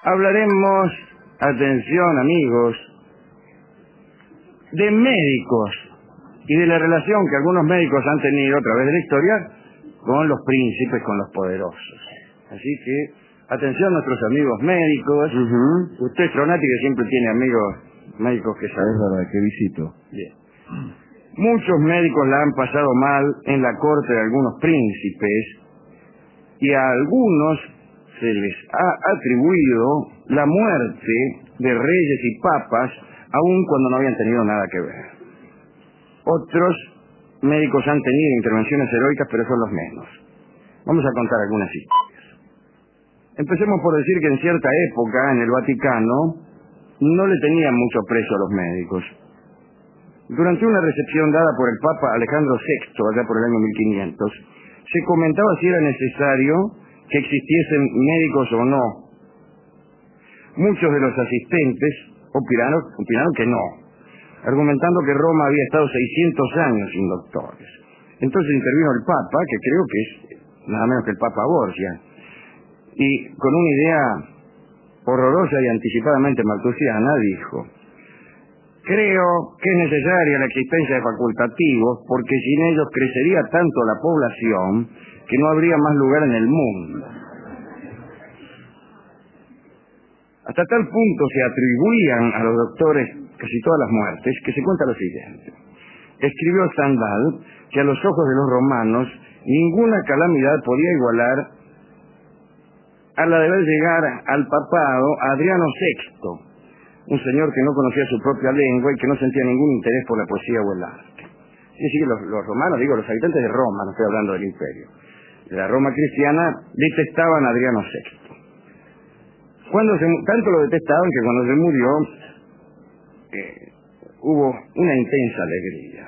Hablaremos, atención amigos, de médicos y de la relación que algunos médicos han tenido a través de la historia con los príncipes, con los poderosos. Así que, atención nuestros amigos médicos. Usted, Stronati, que siempre tiene amigos médicos que saben. Es verdad, que visito. Bien. Muchos médicos la han pasado mal en la corte de algunos príncipes y a algunos se les ha atribuido la muerte de reyes y papas aun cuando no habían tenido nada que ver. Otros médicos han tenido intervenciones heroicas, pero son los menos. Vamos a contar algunas historias. Empecemos por decir que en cierta época en el Vaticano no le tenían mucho aprecio a los médicos. Durante una recepción dada por el Papa Alejandro VI, allá por el año 1500, se comentaba si era necesario que existiesen médicos o no. Muchos de los asistentes opinaron que no, argumentando que Roma había estado 600 años sin doctores. Entonces intervino el Papa, que creo que es nada menos que el Papa Borgia, y con una idea horrorosa y anticipadamente malthusiana dijo: creo que es necesaria la existencia de facultativos porque sin ellos crecería tanto la población que no habría más lugar en el mundo. Hasta tal punto se atribuían a los doctores casi todas las muertes que se cuenta lo siguiente. Escribió Stendhal que a los ojos de los romanos ninguna calamidad podía igualar a la de ver llegar al papado a Adriano VI, un señor que no conocía su propia lengua y que no sentía ningún interés por la poesía o el arte. Es decir, los romanos, digo, los habitantes de Roma, no estoy hablando del imperio, de la Roma cristiana, detestaban a Adriano VI. Tanto lo detestaban que cuando se murió hubo una intensa alegría.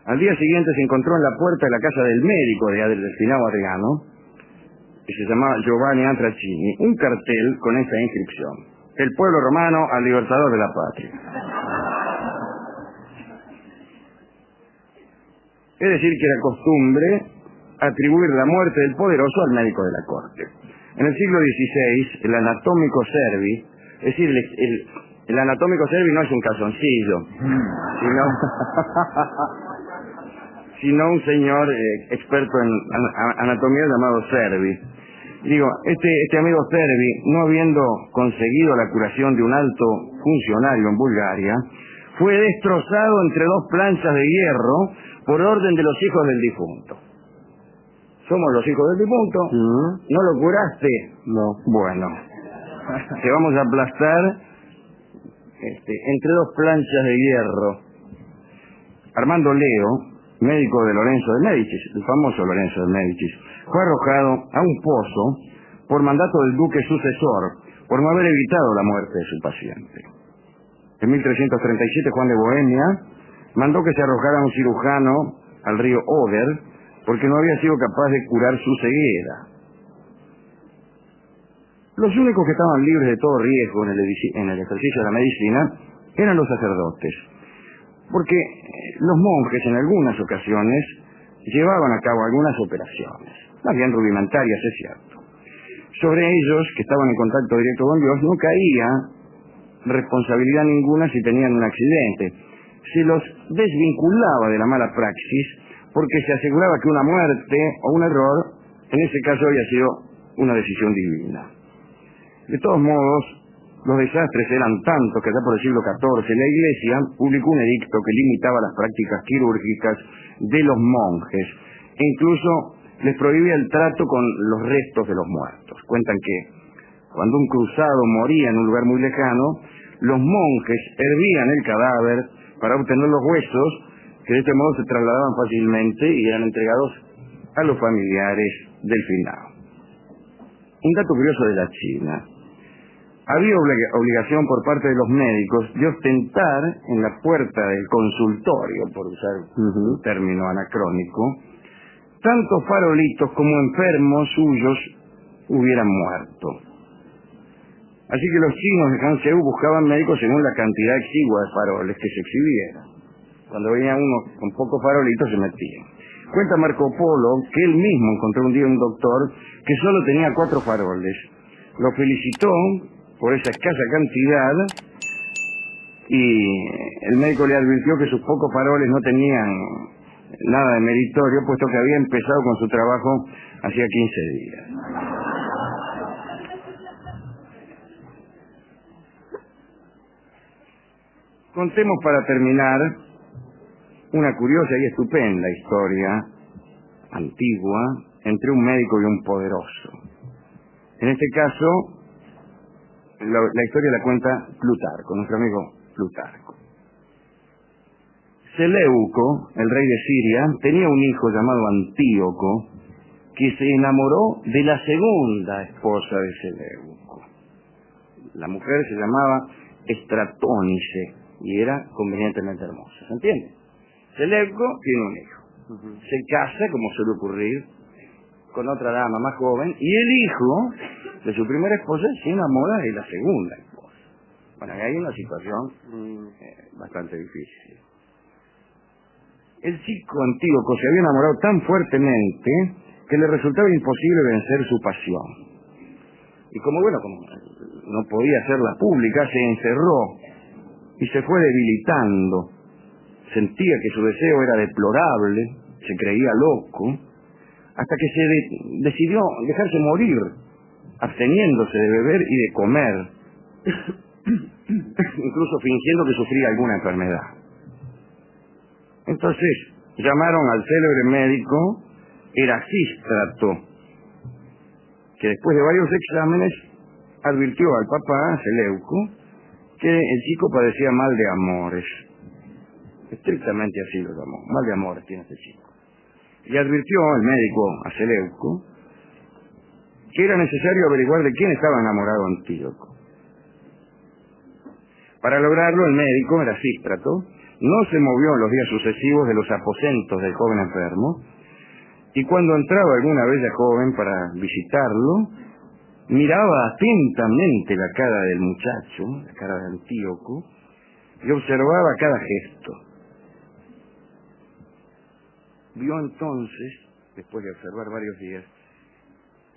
Al día siguiente se encontró en la puerta de la casa del médico del finado Adriano, que se llamaba Giovanni Antracini, un cartel con esta inscripción: el pueblo romano al libertador de la patria. Es decir, que era costumbre atribuir la muerte del poderoso al médico de la corte. En el siglo XVI, el anatómico Servi, es decir, el anatómico Servi no es un calzoncillo, sino un señor experto en anatomía llamado Servi. Digo, este amigo Servi, no habiendo conseguido la curación de un alto funcionario en Bulgaria, fue destrozado entre dos planchas de hierro por orden de los hijos del difunto. Somos los hijos del difunto. ¿No lo curaste? No. Bueno, te vamos a aplastar entre dos planchas de hierro. Armando Leo, médico de Lorenzo de Médicis, el famoso Lorenzo de Médicis, fue arrojado a un pozo por mandato del duque sucesor por no haber evitado la muerte de su paciente. En 1337 Juan de Bohemia mandó que se arrojara un cirujano al río Oder porque no había sido capaz de curar su ceguera. Los únicos que estaban libres de todo riesgo en el ejercicio de la medicina eran los sacerdotes, porque los monjes en algunas ocasiones llevaban a cabo algunas operaciones, más bien rudimentarias, es cierto. Sobre ellos, que estaban en contacto directo con Dios, no caía responsabilidad ninguna si tenían un accidente. Se los desvinculaba de la mala praxis porque se aseguraba que una muerte o un error, en ese caso, había sido una decisión divina. De todos modos, los desastres eran tantos que ya por el siglo XIV la Iglesia publicó un edicto que limitaba las prácticas quirúrgicas de los monjes e incluso les prohibía el trato con los restos de los muertos. Cuentan que cuando un cruzado moría en un lugar muy lejano, los monjes hervían el cadáver para obtener los huesos, que de este modo se trasladaban fácilmente y eran entregados a los familiares del finado. Un dato curioso de la China: había obligación por parte de los médicos de ostentar en la puerta del consultorio, por usar un término anacrónico, tantos farolitos como enfermos suyos hubieran muerto. Así que los chinos de Hanzhou buscaban médicos según la cantidad exigua de faroles que se exhibieran. Cuando venía uno con pocos farolitos se metían. Cuenta Marco Polo que él mismo encontró un día un doctor que solo tenía 4 faroles. lo felicitó por esa escasa cantidad y el médico le advirtió que sus pocos faroles no tenían nada de meritorio, puesto que había empezado con su trabajo hacía 15 días. Contemos para terminar una curiosa y estupenda historia antigua entre un médico y un poderoso. En este caso, la historia la cuenta Plutarco, nuestro amigo Plutarco. Seleuco, el rey de Siria, tenía un hijo llamado Antíoco, que se enamoró de la segunda esposa de Seleuco. La mujer se llamaba Estratónice y era convenientemente hermosa, ¿se entiende? Seleuco tiene un hijo, se casa, como suele ocurrir, con otra dama más joven, y el hijo de su primera esposa se enamora de la segunda esposa. Bueno, ahí hay una situación bastante difícil. El chico Antíoco se había enamorado tan fuertemente que le resultaba imposible vencer su pasión. Y como no podía hacerla pública, se encerró y se fue debilitando. Sentía que su deseo era deplorable, se creía loco, hasta que se decidió dejarse morir, absteniéndose de beber y de comer, incluso fingiendo que sufría alguna enfermedad. Entonces llamaron al célebre médico Erasístrato, que después de varios exámenes advirtió al papá Seleuco que el chico padecía mal de amores. Estrictamente así lo llamó, mal de amores tiene este chico. Y advirtió el médico a Seleuco que era necesario averiguar de quién estaba enamorado Antíoco. Para lograrlo, el médico Erasístrato no se movió en los días sucesivos de los aposentos del joven enfermo, y cuando entraba alguna bella joven para visitarlo, miraba atentamente la cara del muchacho, la cara de Antíoco, y observaba cada gesto. Vio entonces, después de observar varios días,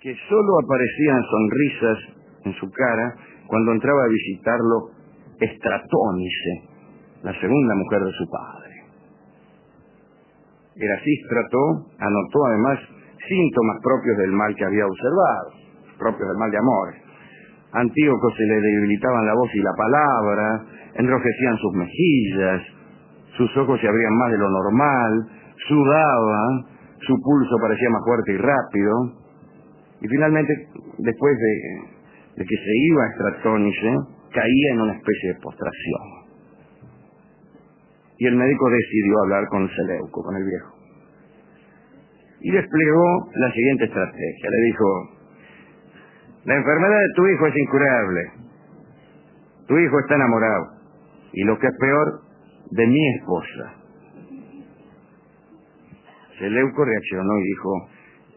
que solo aparecían sonrisas en su cara cuando entraba a visitarlo Estratónice, la segunda mujer de su padre. Erasístrato anotó además síntomas propios del mal que había observado, propios del mal de amores. A Antíoco se le debilitaban la voz y la palabra, enrojecían sus mejillas, sus ojos se abrían más de lo normal, sudaba, su pulso parecía más fuerte y rápido, y finalmente, después de que se iba Estratónice, caía en una especie de postración. Y el médico decidió hablar con Seleuco, con el viejo. Y desplegó la siguiente estrategia. Le dijo: la enfermedad de tu hijo es incurable. Tu hijo está enamorado. Y lo que es peor, de mi esposa. Seleuco reaccionó y dijo: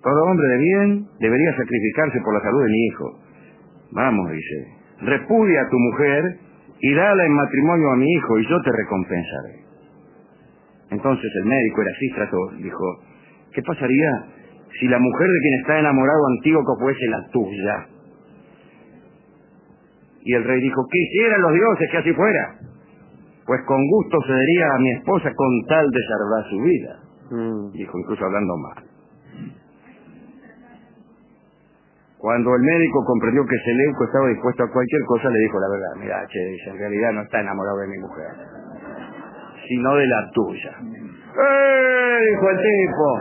todo hombre de bien debería sacrificarse por la salud de mi hijo. Vamos, dice, repudia a tu mujer y dala en matrimonio a mi hijo y yo te recompensaré. Entonces el médico Erasístrato dijo: ¿qué pasaría si la mujer de quien está enamorado Antíoco fuese la tuya? Y el rey dijo: quisieran los dioses que así fuera, pues con gusto cedería a mi esposa con tal de salvar su vida. Dijo, incluso hablando mal. Cuando el médico comprendió que Seleuco estaba dispuesto a cualquier cosa, le dijo la verdad: mira, dice, en realidad no está enamorado de mi mujer, sino de la tuya. Dijo el tipo,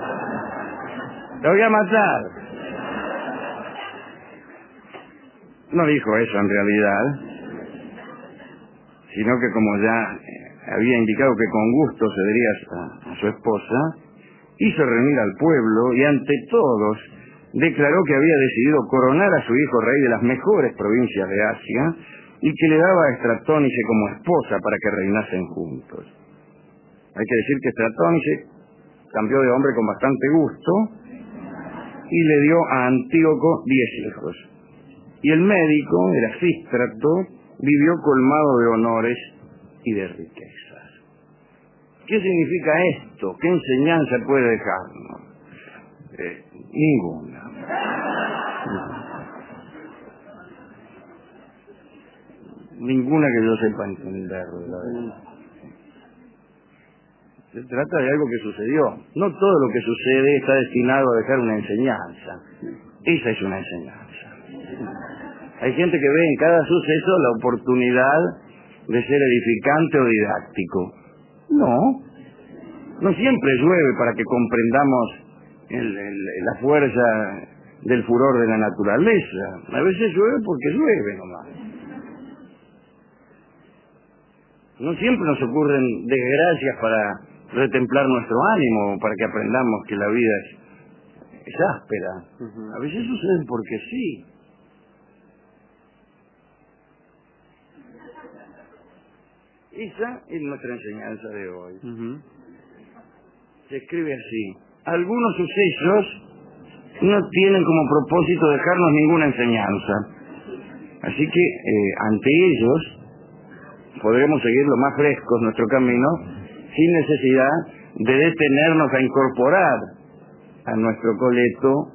lo voy a matar. No dijo eso en realidad, sino que como ya había indicado que con gusto cedería a su esposa, hizo reunir al pueblo y ante todos declaró que había decidido coronar a su hijo rey de las mejores provincias de Asia y que le daba a Estratónice como esposa para que reinasen juntos. Hay que decir que Estratónice cambió de hombre con bastante gusto y le dio a Antíoco 10 hijos. Y el médico, Erasístrato, vivió colmado de honores y de riquezas. ¿Qué significa esto? ¿Qué enseñanza puede dejarnos? Ninguna. Ninguna que yo sepa entender. Se trata de algo que sucedió. No todo lo que sucede está destinado a dejar una enseñanza. Esa es una enseñanza. Hay gente que ve en cada suceso la oportunidad de ser edificante o didáctico. No siempre llueve para que comprendamos la fuerza del furor de la naturaleza. A veces llueve porque llueve nomás. No siempre nos ocurren desgracias para retemplar nuestro ánimo, para que aprendamos que la vida es áspera. A veces suceden porque sí. Esa es nuestra enseñanza de hoy. Se escribe así: algunos sucesos no tienen como propósito dejarnos ninguna enseñanza. Así que ante ellos podremos seguir lo más frescos nuestro camino sin necesidad de detenernos a incorporar a nuestro coleto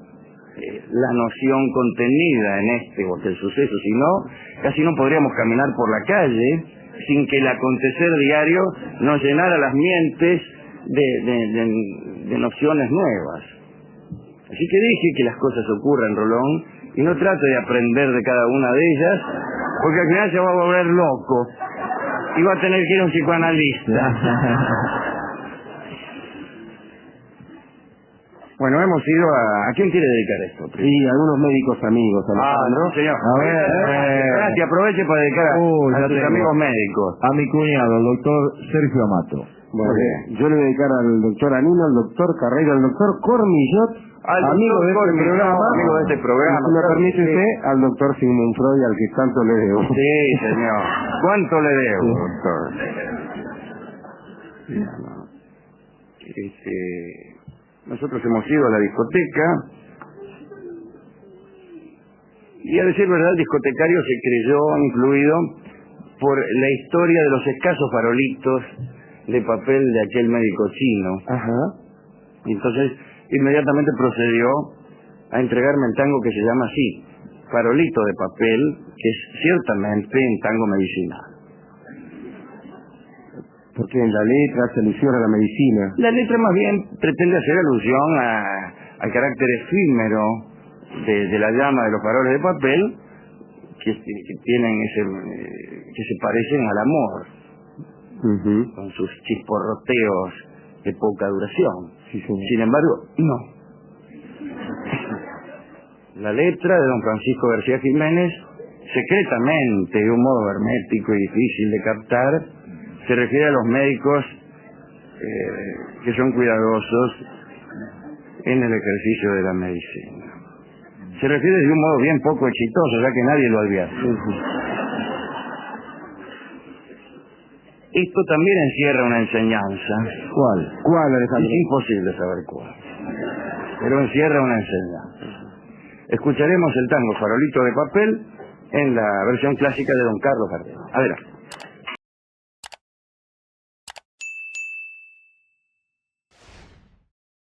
la noción contenida en este o aquel suceso. Si no, casi no podríamos caminar por la calle sin que el acontecer diario nos llenara las mientes de nociones nuevas. Así que deje que las cosas ocurran, Rolón, y no trate de aprender de cada una de ellas, porque al final se va a volver loco y va a tener que ir a un psicoanalista. Bueno, hemos ido ¿A quién quiere dedicar esto? Sí, algunos médicos amigos, Alejandro. Señor. A ver, Gracias, aproveche para dedicar a tus amigos médicos. A mi cuñado, el doctor Sergio Amato. Bueno, yo le voy a dedicar al doctor Anino, al doctor Carreiro, al doctor Cormillot, amigo de este programa. Si me permite usted, al doctor Sigmund Freud, al que tanto le debo. Sí, señor. ¿Cuánto le debo, doctor? Nosotros hemos ido a la discoteca y, a decir verdad, el discotecario se creyó influido por la historia de los escasos farolitos de papel de aquel médico chino. Y entonces inmediatamente procedió a entregarme el tango que se llama así, Farolito de Papel, que es ciertamente un tango medicinal. Porque en la letra se alusiona a la medicina. La letra más bien pretende hacer alusión al carácter efímero de la llama de los faroles de papel que tienen que se parecen al amor, con sus chisporroteos de poca duración. Sin embargo, no. La letra de don Francisco García Jiménez, secretamente, de un modo hermético y difícil de captar, se refiere a los médicos que son cuidadosos en el ejercicio de la medicina. Se refiere de un modo bien poco exitoso, ya que nadie lo advierte. Esto también encierra una enseñanza. ¿Cuál, Alejandro? Es imposible saber cuál, pero encierra una enseñanza. Escucharemos el tango Farolito de Papel en la versión clásica de don Carlos Gardel. Adelante.